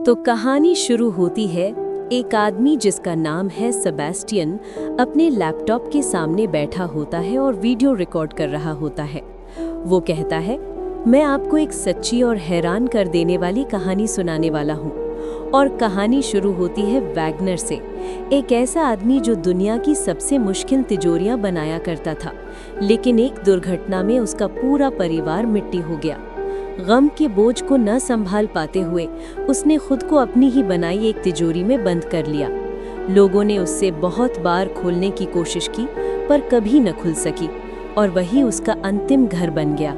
तो कहानी शुरू होती है। एक आदमी जिसका नाम है सेबेस्टियन अपने लैपटॉप के सामने बैठा होता है और वीडियो रिकॉर्ड कर रहा होता है। वो कहता है, मैं आपको एक सच्ची और हैरान कर देने वाली कहानी सुनाने वाला हूँ। और कहानी शुरू होती है वैगनर से, एक ऐसा आदमी जो दुनिया की सबसे मुश्किल तिजोरियां बनाया करता था, लेकिन एक दुर्घटना में उसका पूरा परिवार मिट्टी हो गया। गम के बोझ को न संभाल पाते हुए उसने खुद को अपनी ही बनाई एक तिजोरी में बंद कर लिया। लोगों ने उससे बहुत बार खोलने की कोशिश की, पर कभी न खुल सकी, और वही उसका अंतिम घर बन गया।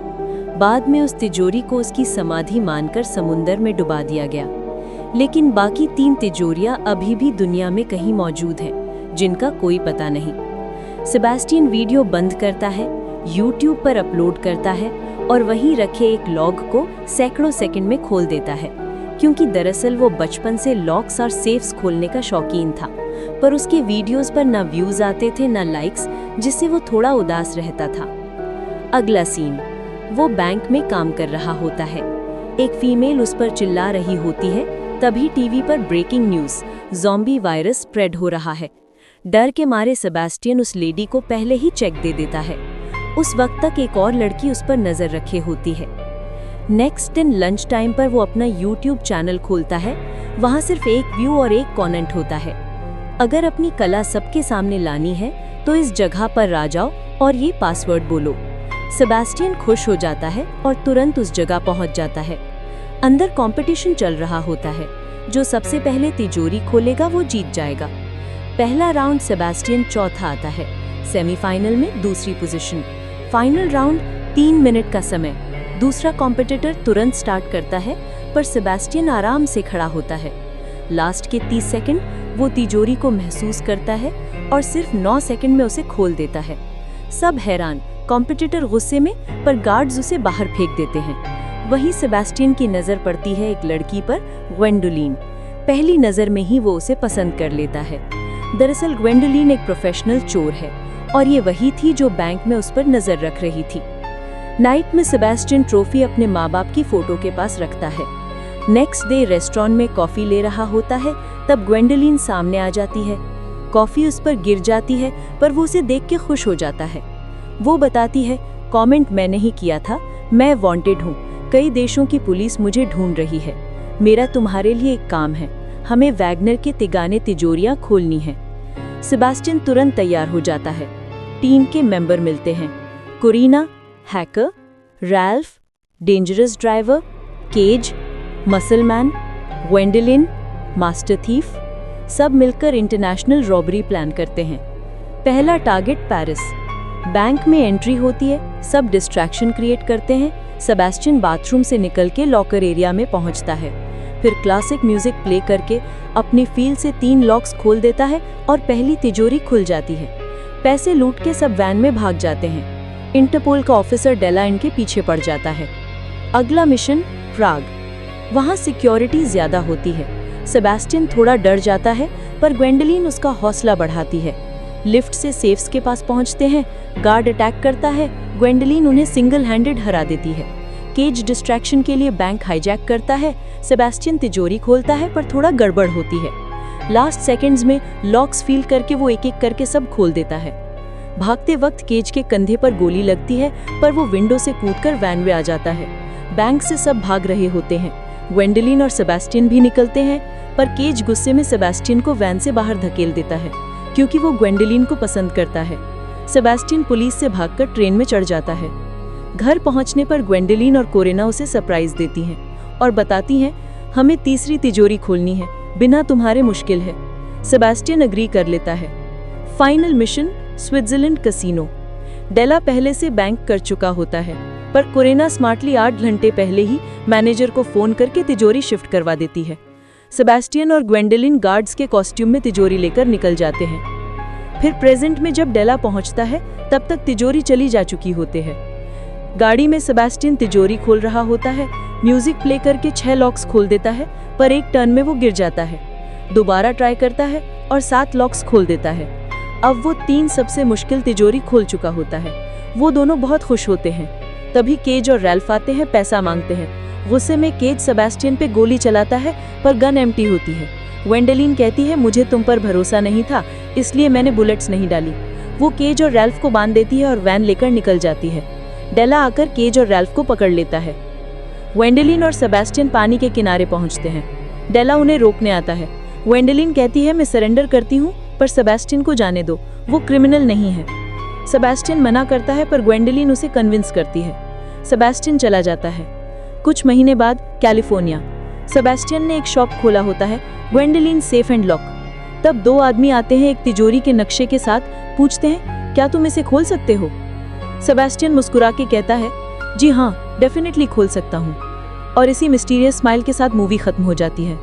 बाद में उस तिजोरी को उसकी समाधि मानकर समुंदर में डुबा दिया गया। लेकिन बाकी 3 तिजोरियां अभी भी दुनिया में कहीं मौजूद हैं, जिनका कोई पता नहीं। सेबेस्टियन वीडियो बंद करता है, YouTube पर अपलोड करता है और वहीं रखे एक लॉग को सैकड़ों सेकंड में खोल देता है, क्योंकि दरअसल वो बचपन से लॉक्स और सेफ्स खोलने का शौकीन था। पर उसके वीडियोस पर ना व्यूज आते थे ना लाइक्स, जिससे वो थोड़ा उदास रहता था। अगला सीन, वो बैंक में काम कर रहा होता है। एक फीमेल उस पर चिल्ला रही होती है। तभी टीवी पर breaking news, zombie virus spread हो रहा है। डर के मारे सेबेस्टियन उस लेडी को पहले ही चेक दे देता है। उस वक्त तक एक और लड़की उस पर नजर रखे होती है। नेक्स्ट दिन लंच टाइम पर वो अपना YouTube चैनल खोलता है। वहाँ सिर्फ एक व्यू और एक कमेंट होता है, अगर अपनी कला सबके सामने लानी है तो इस जगह पर आ जाओ और ये पासवर्ड बोलो। सेबेस्टियन खुश हो जाता है और तुरंत उस जगह पहुँच जाता है। अंदर कंपटीशन चल रहा होता है, जो सबसे पहले तिजोरी खोलेगा वो जीत जाएगा। पहला राउंड सेबेस्टियन चौथा आता है, सेमीफाइनल में दूसरी पोजीशन। फाइनल राउंड 3 मिनट का समय। दूसरा कॉम्पिटिटर तुरंत स्टार्ट करता है, पर सेबेस्टियन आराम से खड़ा होता है। लास्ट के 30 सेकंड वो तिजोरी को महसूस करता है और सिर्फ 9 सेकंड में उसे खोल देता है। सब हैरान, कॉम्पिटिटर गुस्से में, पर गार्ड्स उसे बाहर फेंक देते हैं। वहीं सेबेस्टियन की नज़र पड़ती है एक लड़की पर, ग्वेंडोलिन। पहली नज़र में ही वो उसे पसंद कर लेता है। दरअसल ग्वेंडोलिन एक प्रोफेशनल चोर है और ये वही थी जो बैंक में उस पर नज़र रख रही थी। नाइट में सेबेस्टियन ट्रॉफी अपने माँ बाप की फोटो के पास रखता है। नेक्स्ट डे रेस्टोरेंट में कॉफ़ी ले रहा होता है, तब ग्वेंडोलिन सामने आ जाती है। कॉफ़ी उस पर गिर जाती है, पर वो उसे देख के खुश हो जाता है। वो बताती है, कॉमेंट मैंने ही किया था, मैं वांटेड हूँ, कई देशों की पुलिस मुझे ढूंढ रही है। मेरा तुम्हारे लिए एक काम है, हमें वैगनर के तिगाने तिजोरियां खोलनी है। सेबेस्टियन तुरंत तैयार हो जाता है। टीम के मेंबर मिलते हैं, Corina, hacker, Ralph, dangerous driver, Cage, muscleman, Gwendolyn, master thief. सब मिलकर इंटरनेशनल रॉबरी प्लान करते हैं। पहला टारगेट पेरिस। बैंक में एंट्री होती है, सब डिस्ट्रैक्शन क्रिएट करते हैं। सेबेस्टियन बाथरूम से निकल के लॉकर एरिया में पहुंचता है, फिर क्लासिक म्यूजिक प्ले करके अपनी फील्ड से 3 लॉक्स खोल देता है और पहली तिजोरी खुल जाती है। पैसे लूट के सब वैन में भाग जाते हैं। इंटरपोल का ऑफिसर डेला इनके पीछे पड़ जाता है। अगला मिशन, प्राग। वहाँ सिक्योरिटी ज्यादा होती है। सेबेस्टियन थोड़ा डर जाता है, पर ग्वेंडोलिन उसका हौसला बढ़ाती है। लिफ्ट से सेफ्स के पास पहुंचते हैं। गार्ड अटैक करता है, ग्वेंडोलिन उन्हें सिंगल हैंडेड हरा देती है। केज डिस्ट्रैक्शन के लिए बैंक हाईजैक करता है। सेबेस्टियन तिजोरी खोलता है, पर थोड़ा गड़बड़ होती है। लास्ट सेकंड्स में लॉक्स फील करके वो एक एक करके सब खोल देता है। भागते वक्त केज के कंधे पर गोली लगती है, पर वो विंडो से कूदकर वैन में आ जाता है। बैंक से सब भाग रहे होते हैं। ग्वेंडोलिन और सेबेस्टियन भी निकलते हैं, पर केज गुस्से में सेबेस्टियन को वैन से बाहर धकेल देता है, क्योंकि वो ग्वेंडोलिन को पसंद करता है। सेबेस्टियन पुलिस से भागकर ट्रेन में चढ़ जाता है। घर पहुंचने पर ग्वेंडोलिन और कोरिना उसे सरप्राइज देती हैं और बताती हैं, हमें तीसरी तिजोरी खोलनी है, बिना तुम्हारे मुश्किल है। सेबेस्टियन अग्री कर लेता है। Final mission, Switzerland casino. डेला पहले से बैंक कर चुका होता है, पर कोरिना स्मार्टली 8 घंटे पहले ही मैनेजर को फोन करके तिजोरी शिफ्ट करवा देती है। सेबेस्टियन और ग्वेंडोलिन गार्ड्स के कॉस्ट्यूम में तिजोरी लेकर निकल जाते हैं। फिर प्रेजेंट में जब डेला पहुंचता है, तब तक तिजोरी चली जा चुकी होते हैं। गाड़ी में सेबेस्टियन तिजोरी खोल रहा होता है। म्यूजिक प्ले करके 6 लॉक्स खोल देता है, पर एक टर्न में वो गिर जाता है। दोबारा ट्राई करता है और 7 लॉक्स खोल देता है। अब वो 3 सबसे मुश्किल तिजोरी खोल चुका होता है। वो दोनों बहुत खुश होते हैं। तभी केज और रैल्फ आते हैं, पैसा मांगते हैं गुस्से में केज सेबेस्टियन पे गोली चलाता है पर गन एम्प्टी होती है। ग्वेंडोलिन कहती है मुझे तुम पर भरोसा नहीं था, इसलिए मैंने बुलेट्स नहीं डाली। वो केज और रैल्फ को बांध देती है और वैन लेकर निकल जाती है। डेला आकर केज और रैल्फ को पकड़ लेता है। ग्वेंडोलिन और सेबेस्टियन पानी के किनारे पहुंचते हैं। डेला उन्हें रोकने आता है। ग्वेंडोलिन कहती है मैं सरेंडर करती हूँ, पर सेबेस्टियन को जाने दो, वो क्रिमिनल नहीं है। सेबेस्टियन मना करता है पर ग्वेंडोलिन उसे कन्विंस करती है। सेबेस्टियन चला जाता है। कुछ महीने बाद कैलिफोर्निया, सेबेस्टियन ने एक शॉप खोला होता है, ग्वेंडोलिन सेफ एंड लॉक। तब 2 आदमी आते हैं एक तिजोरी के नक्शे के साथ, पूछते हैं क्या तुम इसे खोल सकते हो? सेबेस्टियन मुस्कुरा के कहता है जी हाँ, डेफिनेटली खोल सकता हूँ। और इसी मिस्टीरियस स्माइल के साथ मूवी खत्म हो जाती है।